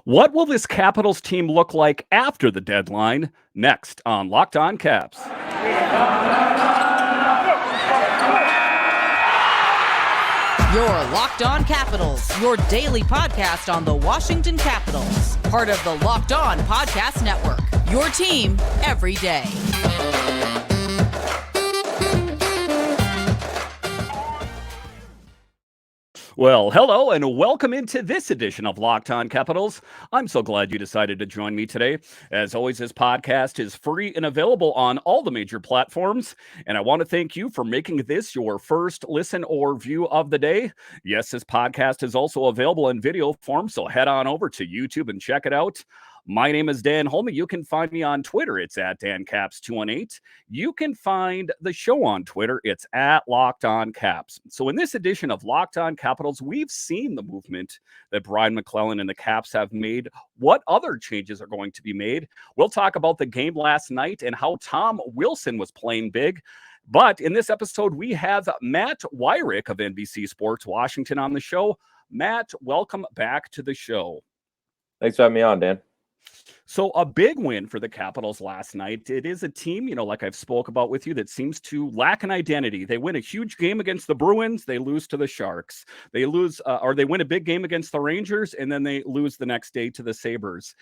What will this Capitals team look like after the deadline? Next on Locked On Caps. Your Locked On Capitals, your daily podcast on the Washington Capitals. Part of the Locked On Podcast Network, your team every day. Well, hello and welcome into this edition of Locked On Capitals. I'm so glad you decided to join me today. As always, this podcast is free and available on all the major platforms. And I want to thank you for making this your first listen or view of the day. Yes, this podcast is also available in video form, so head on over to YouTube and check it out. My name is Dan Holme. You can find me on Twitter. It's at DanCaps218. You can find the show on Twitter. It's at Locked On Caps. So in this edition of Locked On Capitals, we've seen the movement that Brian McClellan and the Caps have made. What other changes are going to be made? We'll talk about the game last night and how Tom Wilson was playing big. But in this episode, we have Matt Weyrich of NBC Sports Washington on the show. Matt, welcome back to the show. Thanks for having me on, Dan. So a big win for the Capitals last night. It is a team, like I've spoke about with you, that seems to lack an identity. They win a huge game against the Bruins. They lose to the Sharks. They lose or they win a big game against the Rangers, and then they lose the next day to the Sabres.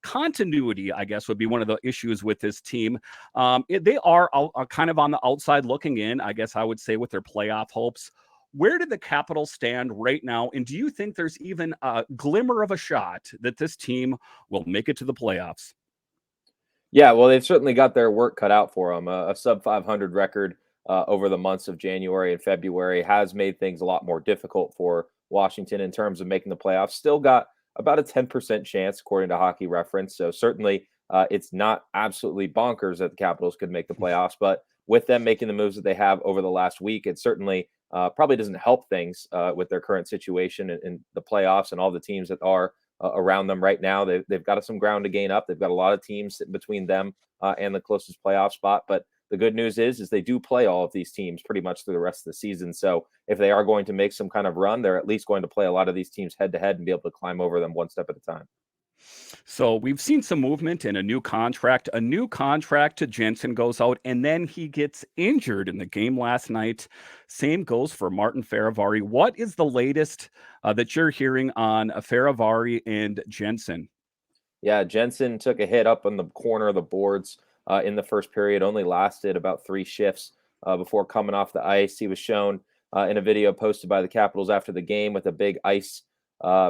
Continuity, I guess, would be one of the issues with this team. They are kind of on the outside looking in, I guess I would say, with their playoff hopes. Where do the Capitals stand right now? And do you think there's even a glimmer of a shot that this team will make it to the playoffs? Yeah, well, they've certainly got their work cut out for them. A sub 500 record over the months of January and February has made things a lot more difficult for Washington in terms of making the playoffs. Still got about a 10% chance, according to Hockey Reference. So certainly it's not absolutely bonkers that the Capitals could make the playoffs. But with them making the moves that they have over the last week, it certainly probably doesn't help things with their current situation in the playoffs and all the teams that are around them right now. They've got some ground to gain up. They've got a lot of teams sitting between them and the closest playoff spot. But the good news is they do play all of these teams pretty much through the rest of the season. So if they are going to make some kind of run, they're at least going to play a lot of these teams head to head and be able to climb over them one step at a time. So we've seen some movement in a new contract. A new contract to Jensen goes out, and then he gets injured in the game last night. Same goes for Martin Fehérváry. What is the latest that you're hearing on Fehérváry and Jensen? Yeah, Jensen took a hit up on the corner of the boards in the first period, only lasted about 3 shifts before coming off the ice. He was shown in a video posted by the Capitals after the game with a big ice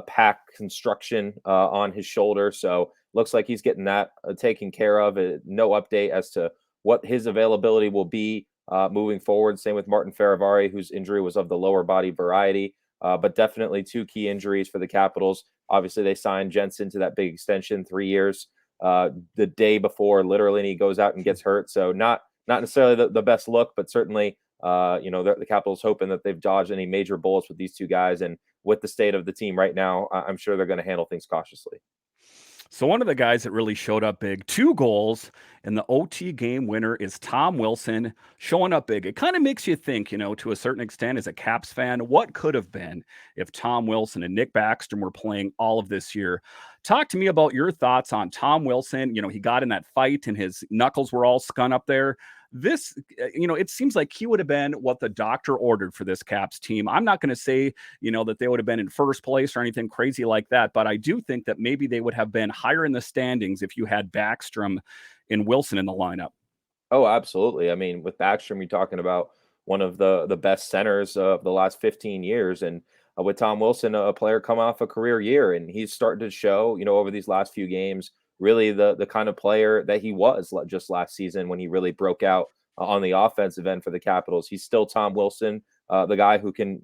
pack construction on his shoulder. So looks like he's getting that taken care of. No update as to what his availability will be moving forward. Same with Martin Fehérváry, whose injury was of the lower body variety, but definitely 2 key injuries for the Capitals. Obviously, they signed Jensen to that big extension, 3 years, the day before, literally, and he goes out and gets hurt. So not necessarily the best look, but certainly, the Capitals hoping that they've dodged any major bullets with these 2 guys. And with the state of the team right now, I'm sure they're going to handle things cautiously. So one of the guys that really showed up big, 2 goals in the OT game winner, is Tom Wilson showing up big. It kind of makes you think, to a certain extent as a Caps fan, what could have been if Tom Wilson and Nick Backstrom were playing all of this year. Talk to me about your thoughts on Tom Wilson. He got in that fight and his knuckles were all scun up there. This, it seems like he would have been what the doctor ordered for this Caps team. I'm not going to say, that they would have been in first place or anything crazy like that, but I do think that maybe they would have been higher in the standings if you had Backstrom and Wilson in the lineup. Oh, absolutely. I mean, with Backstrom, you're talking about one of the best centers of the last 15 years. And with Tom Wilson, a player coming off a career year, and he's starting to show, over these last few games, really the kind of player that he was just last season when he really broke out on the offensive end for the Capitals. He's still Tom Wilson, the guy who can,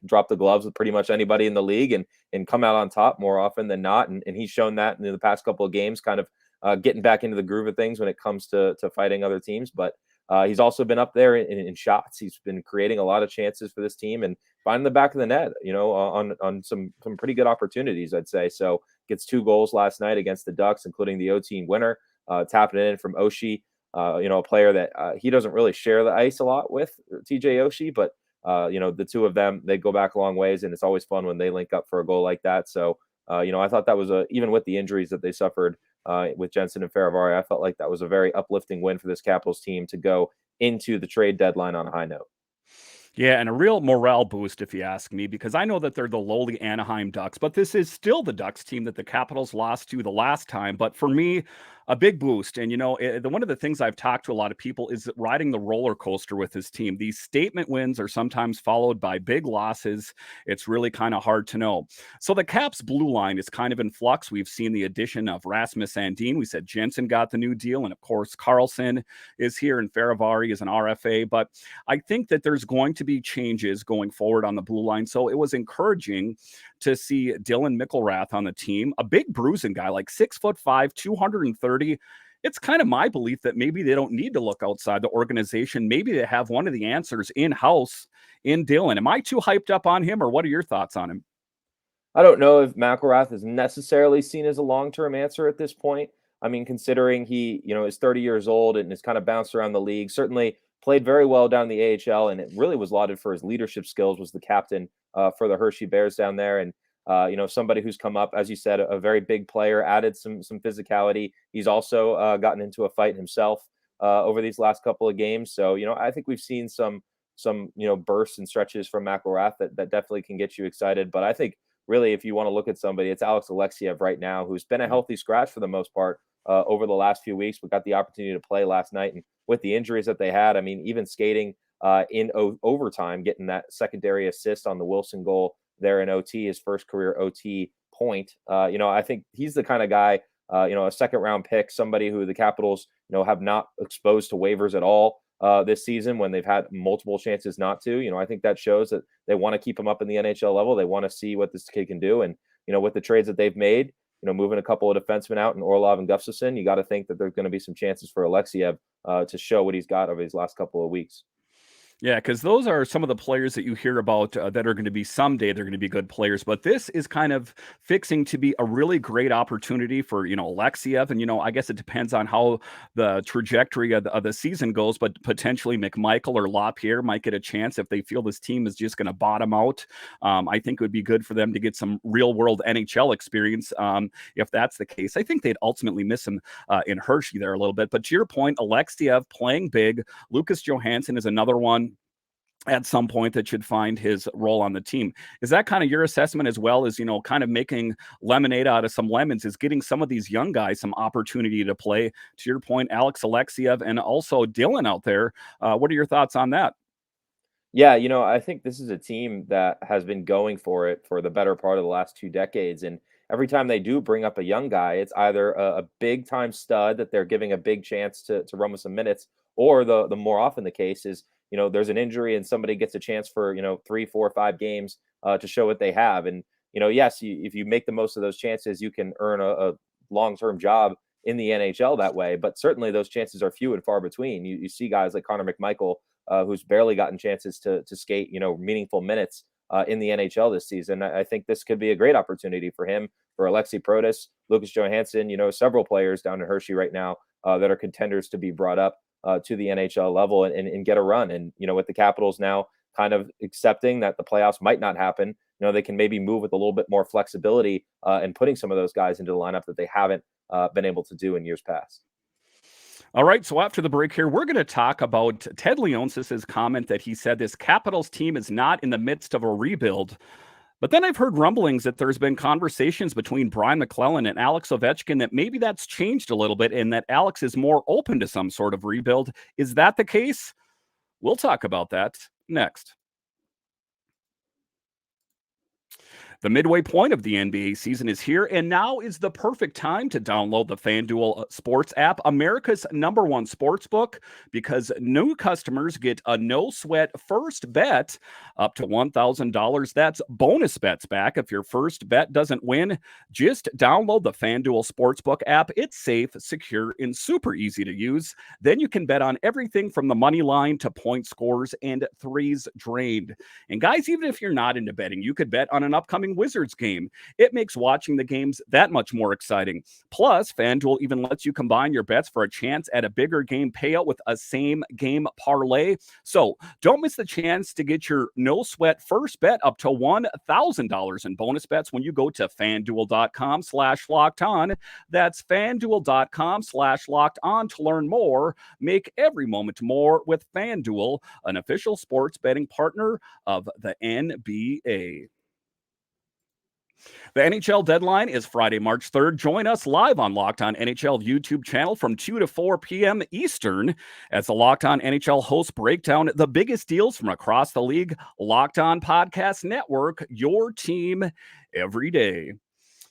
drop the gloves with pretty much anybody in the league and come out on top more often than not. And he's shown that in the past couple of games, kind of getting back into the groove of things when it comes to fighting other teams. But he's also been up there in shots. He's been creating a lot of chances for this team and finding the back of the net, on some pretty good opportunities, I'd say. So gets 2 goals last night against the Ducks, including the OT winner, tapping it in from Oshie, a player that he doesn't really share the ice a lot with, TJ Oshie, but the 2 of them, they go back a long ways, and it's always fun when they link up for a goal like that. So I thought that was even with the injuries that they suffered with Jensen and Faravari, I felt like that was a very uplifting win for this Capitals team to go into the trade deadline on a high note. Yeah, and a real morale boost, if you ask me, because I know that they're the lowly Anaheim Ducks, but this is still the Ducks team that the Capitals lost to the last time. But for me, a big boost. And, one of the things I've talked to a lot of people is riding the roller coaster with this team. These statement wins are sometimes followed by big losses. It's really kind of hard to know. So the Caps blue line is kind of in flux. We've seen the addition of Rasmus Sandin. We said Jensen got the new deal. And of course, Carlson is here and Faravari is an RFA. But I think that there's going to be changes going forward on the blue line. So it was encouraging to see Dylan Mickelrath on the team, a big bruising guy, like 6'5", 230. It's kind of my belief that maybe they don't need to look outside the organization. Maybe they have one of the answers in-house in Dylan. Am I too hyped up on him, or what are your thoughts on him? I don't know if McElrath is necessarily seen as a long-term answer at this point. I mean, considering he, is 30 years old and has kind of bounced around the league, certainly played very well down in the AHL, and it really was lauded for his leadership skills, was the captain for the Hershey Bears down there. And, somebody who's come up, as you said, a very big player, added some physicality. He's also gotten into a fight himself over these last couple of games. So, I think we've seen some bursts and stretches from McElrath that definitely can get you excited. But I think really, if you want to look at somebody, it's Alex Alexiev right now, who's been a healthy scratch for the most part over the last few weeks. We got the opportunity to play last night, and with the injuries that they had, I mean, even skating in overtime, getting that secondary assist on the Wilson goal there in OT, his first career OT point. I think he's the kind of guy, a second round pick, somebody who the Capitals, have not exposed to waivers at all this season when they've had multiple chances not to. I think that shows that they want to keep him up in the NHL level. They want to see what this kid can do. And, with the trades that they've made, moving a couple of defensemen out in Orlov and Gustafsson, you got to think that there's going to be some chances for Alexiev to show what he's got over these last couple of weeks. Yeah, because those are some of the players that you hear about that are going to be someday they're going to be good players. But this is kind of fixing to be a really great opportunity for, Alexiev. And, I guess it depends on how the trajectory of the season goes. But potentially McMichael or LaPierre might get a chance if they feel this team is just going to bottom out. I think it would be good for them to get some real world NHL experience if that's the case. I think they'd ultimately miss him in Hershey there a little bit. But to your point, Alexiev playing big. Lucas Johansson is another one at some point that should find his role on the team. Is that kind of your assessment as well as, kind of making lemonade out of some lemons, is getting some of these young guys some opportunity to play? To your point, Alex Alexiev and also Dylan out there. What are your thoughts on that? Yeah, I think this is a team that has been going for it for the better part of the last 2 decades. And every time they do bring up a young guy, it's either a big time stud that they're giving a big chance to run with some minutes, or the more often the case is, there's an injury and somebody gets a chance for, 3, 4, 5 games to show what they have. And, yes, if you make the most of those chances, you can earn a long-term job in the NHL that way. But certainly those chances are few and far between. You see guys like Connor McMichael, who's barely gotten chances to skate, meaningful minutes in the NHL this season. I think this could be a great opportunity for him, for Alexi Protas, Lucas Johansson, several players down in Hershey right now that are contenders to be brought up to the NHL level and get a run. And, with the Capitals now kind of accepting that the playoffs might not happen, they can maybe move with a little bit more flexibility and putting some of those guys into the lineup that they haven't been able to do in years past. All right, so after the break here, we're going to talk about Ted Leonsis' comment that he said this Capitals team is not in the midst of a rebuild. But then I've heard rumblings that there's been conversations between Brian McClellan and Alex Ovechkin that maybe that's changed a little bit and that Alex is more open to some sort of rebuild. Is that the case? We'll talk about that next. The midway point of the NBA season is here, and now is the perfect time to download the FanDuel Sports app, America's #1 sports book, because new customers get a no-sweat first bet up to $1,000. That's bonus bets back if your first bet doesn't win. Just download the FanDuel Sportsbook app. It's safe, secure, and super easy to use. Then you can bet on everything from the money line to point scores and threes drained. And guys, even if you're not into betting, you could bet on an upcoming upcoming Wizards game. It makes watching the games that much more exciting. Plus, FanDuel even lets you combine your bets for a chance at a bigger game payout with a same game parlay. So don't miss the chance to get your no sweat first bet up to $1,000 in bonus bets when you go to FanDuel.com/locked on. That's FanDuel.com/locked on to learn more. Make every moment more with FanDuel, an official sports betting partner of the NBA. The NHL deadline is Friday, March 3rd. Join us live on Locked On NHL YouTube channel from 2 to 4 p.m. Eastern as the Locked On NHL hosts break down the biggest deals from across the league. Locked On Podcast Network, your team every day.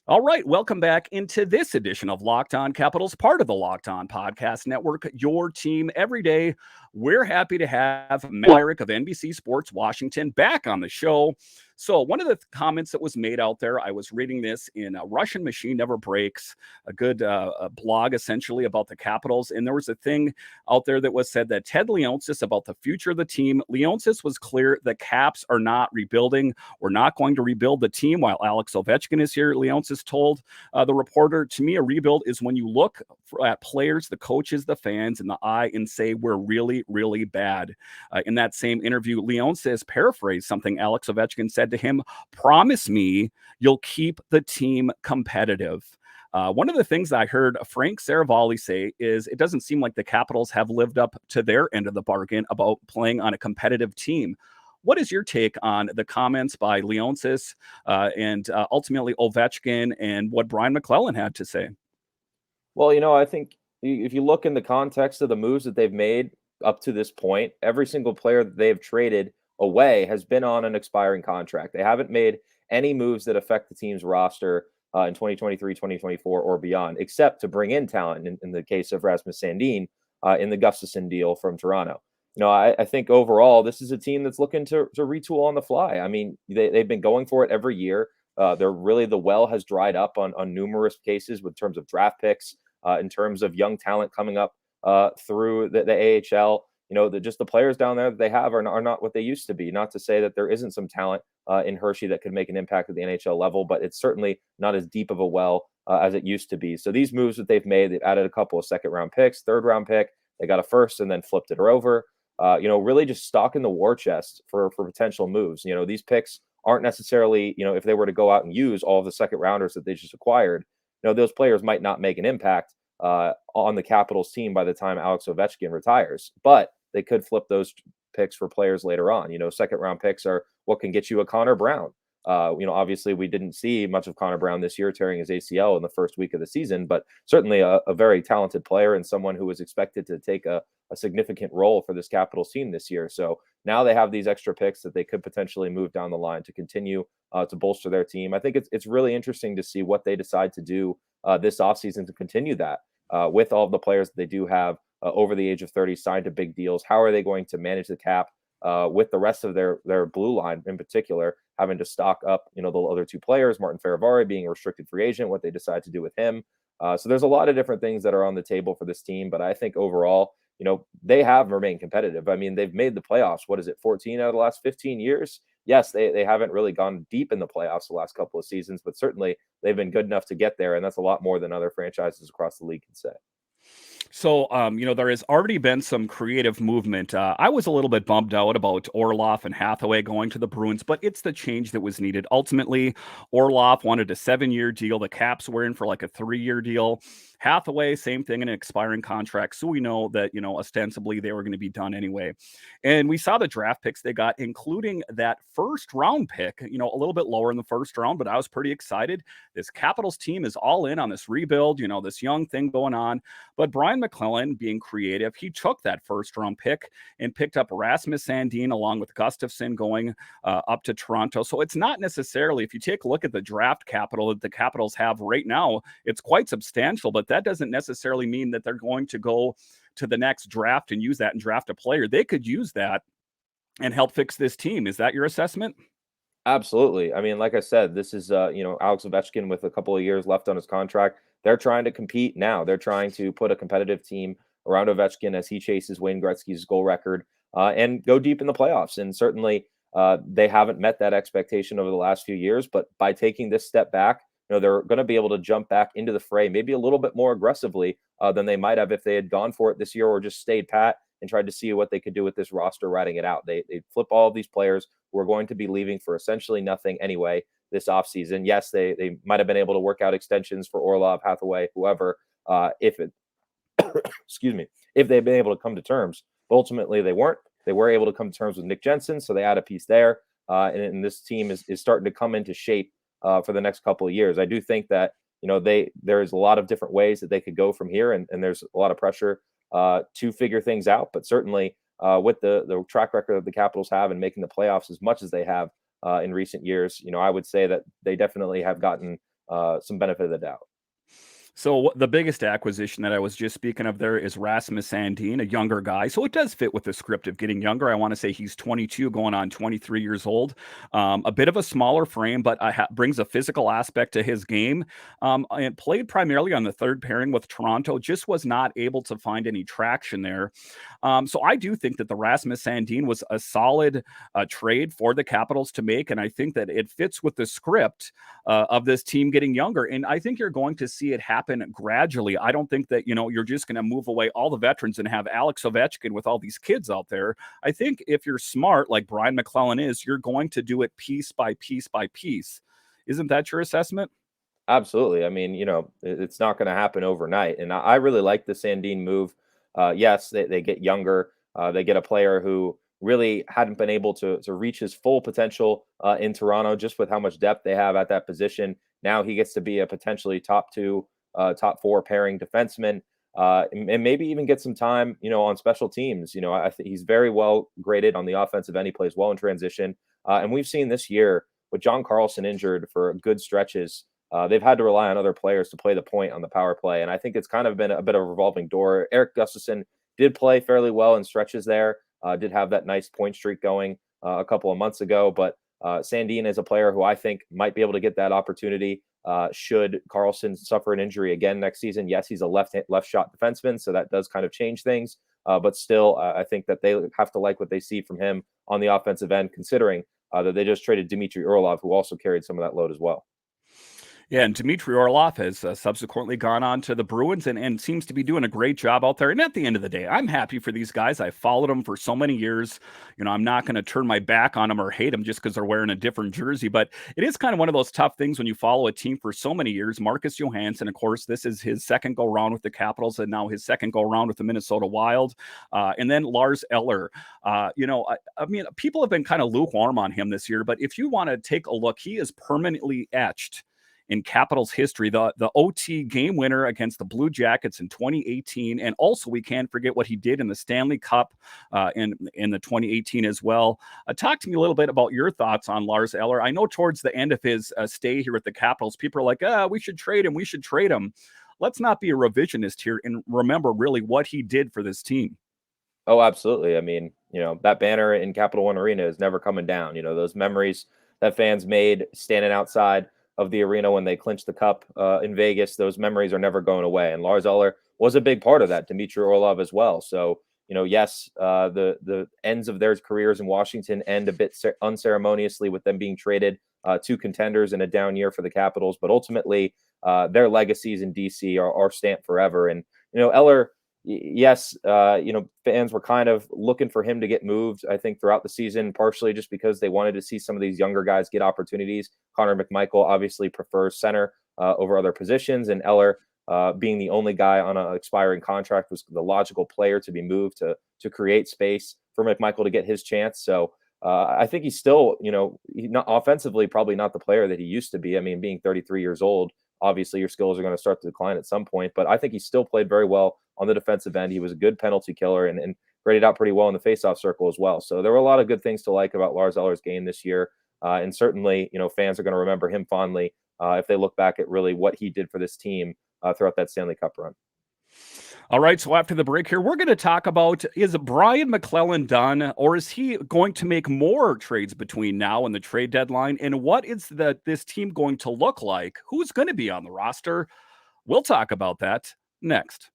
All right, welcome back into this edition of Locked On Capitals, part of the Locked On Podcast Network, your team every day. We're happy to have Weyrich of NBC Sports Washington back on the show. So one of the comments that was made out there, I was reading this in Russian Machine Never Breaks, a good blog essentially about the Capitals. And there was a thing out there that was said that Ted Leonsis about the future of the team. Leonsis was clear the Caps are not rebuilding. We're not going to rebuild the team while Alex Ovechkin is here. Leonsis told the reporter, to me, a rebuild is when you look at players, the coaches, the fans in the eye and say, we're really, really bad. In that same interview, Leonsis paraphrased something Alex Ovechkin said to him, promise me you'll keep the team competitive. One of the things I heard Frank Saravalli say is it doesn't seem like the Capitals have lived up to their end of the bargain about playing on a competitive team. What is your take on the comments by Leonsis and ultimately Ovechkin and what Brian McClellan had to say? Well, I think if you look in the context of the moves that they've made up to this point, every single player that they have traded away has been on an expiring contract. They haven't made any moves that affect the team's roster in 2023, 2024, or beyond, except to bring in talent in the case of Rasmus Sandin in the Gustafsson deal from Toronto. I think overall, this is a team that's looking to retool on the fly. I mean, they've been going for it every year. The well has dried up on numerous cases in terms of draft picks, in terms of young talent coming up through the AHL. Just the players down there that they have are not what they used to be. Not to say that there isn't some talent in Hershey that could make an impact at the NHL level, but it's certainly not as deep of a well as it used to be. So these moves that they've made, they've added a couple of second-round picks, third-round pick. They got a first and then flipped it over. Really just stocking the war chest for potential moves. These picks aren't necessarily, if they were to go out and use all of the second-rounders that they just acquired, those players might not make an impact on the Capitals team by the time Alex Ovechkin retires. But they could flip those picks for players later on. Second round picks are what can get you a Connor Brown. Obviously we didn't see much of Connor Brown this year, tearing his ACL in the first week of the season, but certainly a very talented player and someone who was expected to take a significant role for this Capitals team this year. So now they have these extra picks that they could potentially move down the line to continue to bolster their team. I think it's really interesting to see what they decide to do this offseason to continue that with all of the players that they do have over the age of 30 signed to big deals. How are they going to manage the cap with the rest of their blue line in particular, having to stock up, the other two players, Martin Ferravari being a restricted free agent, what they decide to do with him. So there's a lot of different things that are on the table for this team. But I think overall, they have remained competitive. I mean, they've made the playoffs. What is it, 14 out of the last 15 years? Yes, they haven't really gone deep in the playoffs the last couple of seasons, but certainly they've been good enough to get there. And that's a lot more than other franchises across the league can say. So, there has already been some creative movement. I was a little bit bummed out about Orlov and Hathaway going to the Bruins, but it's the change that was needed. Ultimately, Orlov wanted a 7-year deal. The Caps were in for like a 3-year deal. Hathaway, same thing, an expiring contract. So we know that, ostensibly they were going to be done anyway. And we saw the draft picks they got, including that first round pick, a little bit lower in the first round, but I was pretty excited. This Capitals team is all in on this rebuild, this young thing going on. But Brian McClellan, being creative, he took that first round pick and picked up Rasmus Sandin along with Gustafsson going up to Toronto. So it's not necessarily, if you take a look at the draft capital that the Capitals have right now, it's quite substantial, but that doesn't necessarily mean that they're going to go to the next draft and use that and draft a player. They could use that and help fix this team. Is that your assessment? Absolutely. I mean, like I said, this is, Alex Ovechkin with a couple of years left on his contract. They're trying to compete now. They're trying to put a competitive team around Ovechkin as he chases Wayne Gretzky's goal record and go deep in the playoffs. And certainly They haven't met that expectation over the last few years, but by taking this step back, they're going to be able to jump back into the fray, maybe a little bit more aggressively than they might have if they had gone for it this year or just stayed pat and tried to see what they could do with this roster, riding it out. They flip all of these players who are going to be leaving for essentially nothing anyway this offseason. Yes, they might have been able to work out extensions for Orlov, Hathaway, whoever, if it, excuse me, if they've been able to come to terms. But ultimately, they weren't. They were able to come to terms with Nick Jensen, so they add a piece there. And this team is starting to come into shape for the next couple of years. I do think that there's a lot of different ways that they could go from here, and there's a lot of pressure to figure things out. But certainly, with the track record that the Capitals have and making the playoffs as much as they have in recent years, I would say that they definitely have gotten some benefit of the doubt. So the biggest acquisition that I was just speaking of there is Rasmus Sandin, a younger guy. So it does fit with the script of getting younger. I want to say he's 22, going on 23 years old. A bit of a smaller frame, but brings a physical aspect to his game. And played primarily on the third pairing with Toronto. Just was not able to find any traction there. So I do think that the Rasmus Sandin was a solid trade for the Capitals to make. And I think that it fits with the script of this team getting younger. And I think you're going to see it happen gradually. I don't think that, you're just going to move away all the veterans and have Alex Ovechkin with all these kids out there. I think if you're smart, like Brian McClellan is, you're going to do it piece by piece by piece. Isn't that your assessment? Absolutely. I mean, it's not going to happen overnight. And I really like the Sandin move. Yes, they get younger. They get a player who really hadn't been able to reach his full potential in Toronto, just with how much depth they have at that position. Now he gets to be a potentially top 4 pairing defenseman, and maybe even get some time, on special teams. I think he's very well graded on the offensive end. He plays well in transition. And we've seen this year with John Carlson injured for good stretches, they've had to rely on other players to play the point on the power play. And I think it's kind of been a bit of a revolving door. Eric Gustafsson did play fairly well in stretches there, did have that nice point streak going a couple of months ago. But Sandin is a player who I think might be able to get that opportunity should Carlson suffer an injury again next season. Yes, he's a left shot defenseman, so that does kind of change things. But still, I think that they have to like what they see from him on the offensive end, considering that they just traded Dmitry Orlov, who also carried some of that load as well. Yeah, and Dmitry Orlov has subsequently gone on to the Bruins and seems to be doing a great job out there. And at the end of the day, I'm happy for these guys. I followed them for so many years. I'm not going to turn my back on them or hate them just because they're wearing a different jersey. But it is kind of one of those tough things when you follow a team for so many years. Marcus Johansson, of course, this is his second go-round with the Capitals and now his second go-round with the Minnesota Wild. And then Lars Eller. I mean, people have been kind of lukewarm on him this year. But if you want to take a look, he is permanently etched in Capitals history, the OT game winner against the Blue Jackets in 2018. And also we can't forget what he did in the Stanley Cup in the 2018 as well. Talk to me a little bit about your thoughts on Lars Eller. I know towards the end of his stay here at the Capitals, people are like, we should trade him. Let's not be a revisionist here and remember really what he did for this team. Oh, absolutely. I mean, that banner in Capital One Arena is never coming down. Those memories that fans made standing outside of the arena when they clinched the cup in Vegas, those memories are never going away. And Lars Eller was a big part of that, Dmitry Orlov as well. So, yes, the ends of their careers in Washington end a bit unceremoniously with them being traded to contenders in a down year for the Capitals. But ultimately, their legacies in DC are stamped forever. And, Eller, yes, fans were kind of looking for him to get moved, I think, throughout the season, partially just because they wanted to see some of these younger guys get opportunities. Connor McMichael obviously prefers center over other positions, and Eller, being the only guy on an expiring contract, was the logical player to be moved to create space for McMichael to get his chance. So I think he's still, not offensively, probably not the player that he used to be. I mean, being 33 years old, obviously your skills are going to start to decline at some point, but I think he still played very well on the defensive end. He was a good penalty killer and graded out pretty well in the faceoff circle as well. So there were a lot of good things to like about Lars Eller's game this year. And certainly, fans are going to remember him fondly if they look back at really what he did for this team throughout that Stanley Cup run. All right, so after the break here, we're going to talk about, is Brian McClellan done, or is he going to make more trades between now and the trade deadline? And what is this team going to look like? Who's going to be on the roster? We'll talk about that next.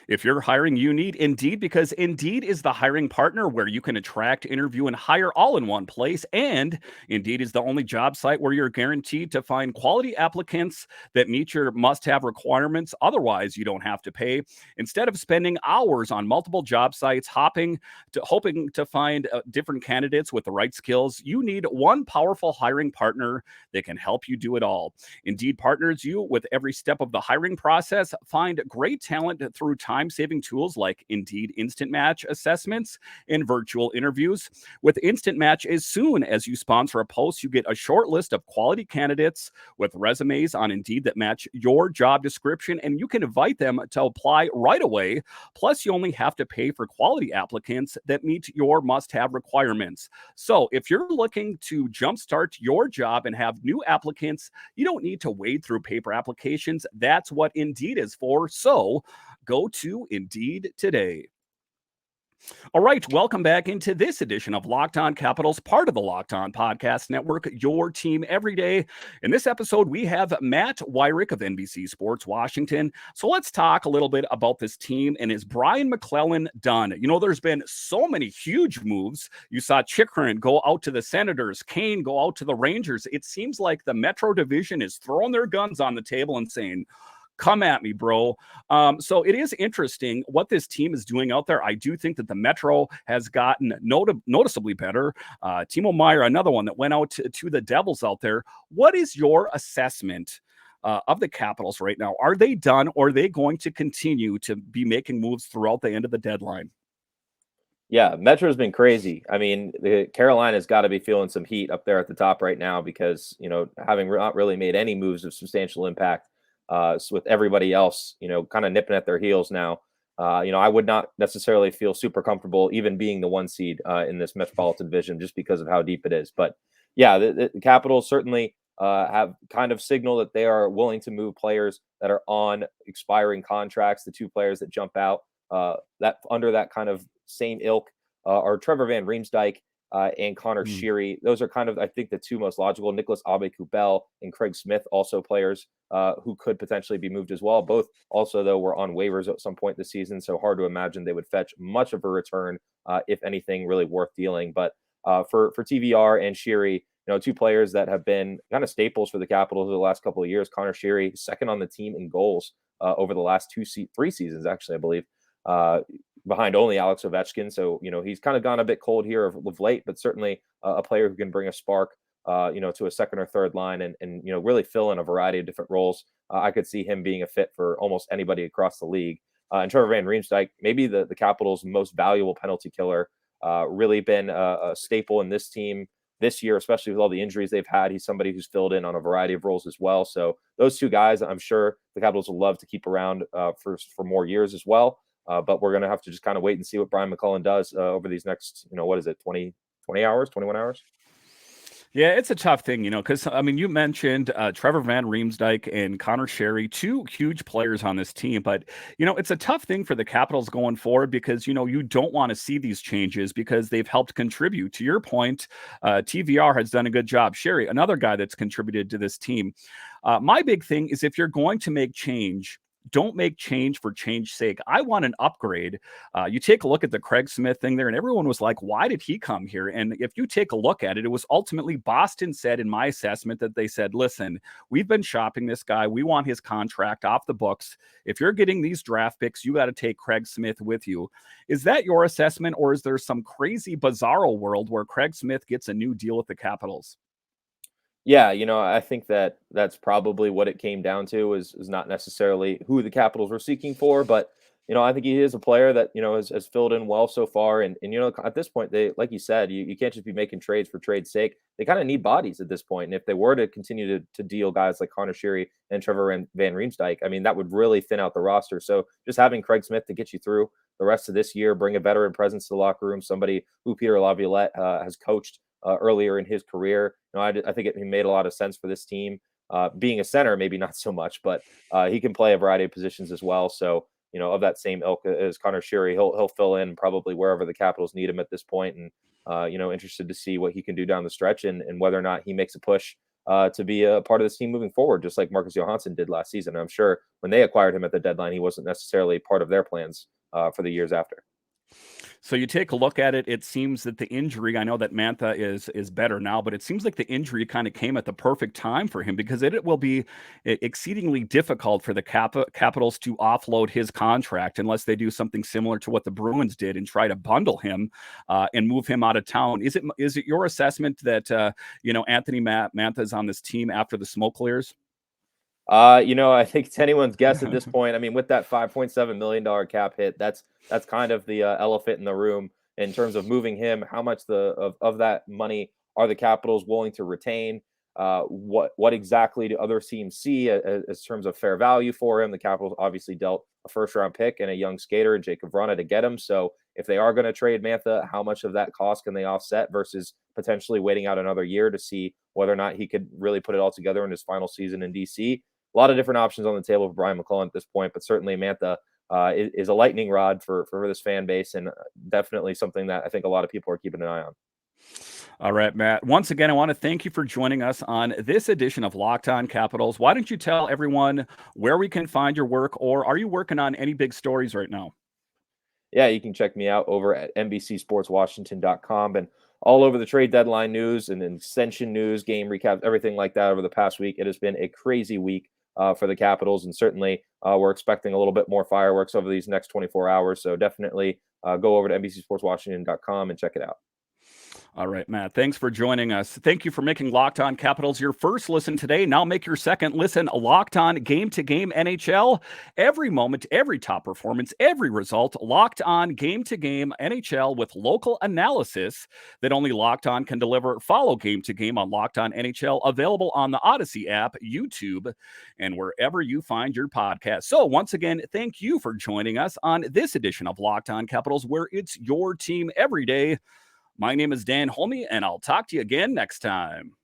If you're hiring, you need Indeed, because Indeed is the hiring partner where you can attract, interview, and hire all in one place. And Indeed is the only job site where you're guaranteed to find quality applicants that meet your must-have requirements. Otherwise, you don't have to pay. Instead of spending hours on multiple job sites, hoping to find different candidates with the right skills, you need one powerful hiring partner that can help you do it all. Indeed partners you with every step of the hiring process. Find great talent through time-saving tools like Indeed Instant Match assessments and virtual interviews. With Instant Match, as soon as you sponsor a post, you get a short list of quality candidates with resumes on Indeed that match your job description, and you can invite them to apply right away. Plus, you only have to pay for quality applicants that meet your must-have requirements. So if you're looking to jumpstart your job and have new applicants, you don't need to wade through paper applications. That's what Indeed is for. So go to Indeed today. All right, welcome back into this edition of Locked On Capitals, part of the Locked On Podcast Network, your team every day. In this episode, we have Matt Weyrich of NBC Sports Washington. So let's talk a little bit about this team, and is Brian McClellan done? You know, there's been so many huge moves. You saw Chychrun go out to the Senators, Kane go out to the Rangers. It seems like the Metro Division is throwing their guns on the table and saying, come at me, bro. So it is interesting what this team is doing out there. I do think that the Metro has gotten noticeably better. Timo Meier, another one that went out to the Devils out there. What is your assessment of the Capitals right now? Are they done, or are they going to continue to be making moves throughout the end of the deadline? Yeah, Metro's been crazy. I mean, the Carolina's got to be feeling some heat up there at the top right now because, having not really made any moves of substantial impact, with everybody else, kind of nipping at their heels now. I would not necessarily feel super comfortable even being the 1 seed in this Metropolitan Division just because of how deep it is. But yeah, the Capitals certainly have kind of signaled that they are willing to move players that are on expiring contracts. The two players that jump out that under that kind of same ilk are Trevor Van Riemsdyk and Connor Sheary. Those are kind of, I think, the two most logical. Nicholas Aube-Kubel and Craig Smith, also players who could potentially be moved as well. Both also, though, were on waivers at some point this season, so hard to imagine they would fetch much of a return, if anything, really worth dealing. But for TVR and Sheary, two players that have been kind of staples for the Capitals over the last couple of years. Connor Sheary, second on the team in goals over the last 3 seasons, actually, I believe. Behind only Alex Ovechkin. So, he's kind of gone a bit cold here of late, but certainly a player who can bring a spark, to a second or third line and really fill in a variety of different roles. I could see him being a fit for almost anybody across the league. And Trevor Van Riemsdyk, maybe the Capitals' most valuable penalty killer, really been a staple in this team this year, especially with all the injuries they've had. He's somebody who's filled in on a variety of roles as well. So those two guys, I'm sure the Capitals will love to keep around for more years as well. But we're going to have to just kind of wait and see what Brian McClellan does over these next, 20 hours, 21 hours. Yeah, it's a tough thing, because, you mentioned Trevor Van Riemsdyk and Connor Sheary, two huge players on this team. But, it's a tough thing for the Capitals going forward because, you don't want to see these changes because they've helped contribute. To your point, TVR has done a good job. Sheary, another guy that's contributed to this team. My big thing is if you're going to make change, don't make change for change's sake. I want an upgrade. You take a look at the Craig Smith thing there, and everyone was like, why did he come here? And if you take a look at it, it was ultimately Boston said, in my assessment, that they said, listen, we've been shopping this guy. We want his contract off the books. If you're getting these draft picks, you got to take Craig Smith with you. Is that your assessment, or is there some crazy bizarro world where Craig Smith gets a new deal with the Capitals? Yeah, I think that's probably what it came down to is not necessarily who the Capitals were seeking for, but I think he is a player that has filled in well so far, and at this point, they, like you said, you can't just be making trades for trade's sake. They kind of need bodies at this point, and if they were to continue to deal guys like Connor Sheary and Trevor Van Riemsdyk, that would really thin out the roster. So just having Craig Smith to get you through the rest of this year, bring a veteran presence to the locker room, somebody who Peter Laviolette has coached earlier in his career. I think it made a lot of sense for this team. Being a center, maybe not so much, but he can play a variety of positions as well. So, of that same ilk as Connor Sheary, he'll fill in probably wherever the Capitals need him at this point. And, interested to see what he can do down the stretch and whether or not he makes a push to be a part of this team moving forward, just like Marcus Johansson did last season. I'm sure when they acquired him at the deadline, he wasn't necessarily part of their plans for the years after. So you take a look at it, it seems that the injury, I know that Mantha is better now, but it seems like the injury kind of came at the perfect time for him, because it will be exceedingly difficult for the Capitals to offload his contract unless they do something similar to what the Bruins did and try to bundle him and move him out of town. Is it your assessment that Anthony Mantha is on this team after the smoke clears? I think it's anyone's guess at this point. I mean, with that $5.7 million cap hit, that's kind of the elephant in the room in terms of moving him. How much of that money are the Capitals willing to retain? What exactly do other teams see as terms of fair value for him? The Capitals obviously dealt a first-round pick and a young skater, Jacob Vrana, to get him. So if they are going to trade Mantha, how much of that cost can they offset versus potentially waiting out another year to see whether or not he could really put it all together in his final season in DC? A lot of different options on the table for Brian McClellan at this point, but certainly Mantha is a lightning rod for this fan base, and definitely something that I think a lot of people are keeping an eye on. All right, Matt. Once again, I want to thank you for joining us on this edition of Locked On Capitals. Why don't you tell everyone where we can find your work, or are you working on any big stories right now? Yeah, you can check me out over at NBCSportsWashington.com and all over the trade deadline news and extension news, game recaps, everything like that over the past week. It has been a crazy week for the Capitals, and certainly we're expecting a little bit more fireworks over these next 24 hours. So definitely go over to NBCSportsWashington.com and check it out. All right, Matt, thanks for joining us. Thank you for making Locked On Capitals your first listen today. Now make your second listen Locked On Game to Game NHL. Every moment, every top performance, every result, Locked On Game to Game NHL with local analysis that only Locked On can deliver. Follow Game to Game on Locked On NHL, available on the Odyssey app, YouTube, and wherever you find your podcast. So once again, thank you for joining us on this edition of Locked On Capitals, where it's your team every day. My name is Dan Holme, and I'll talk to you again next time.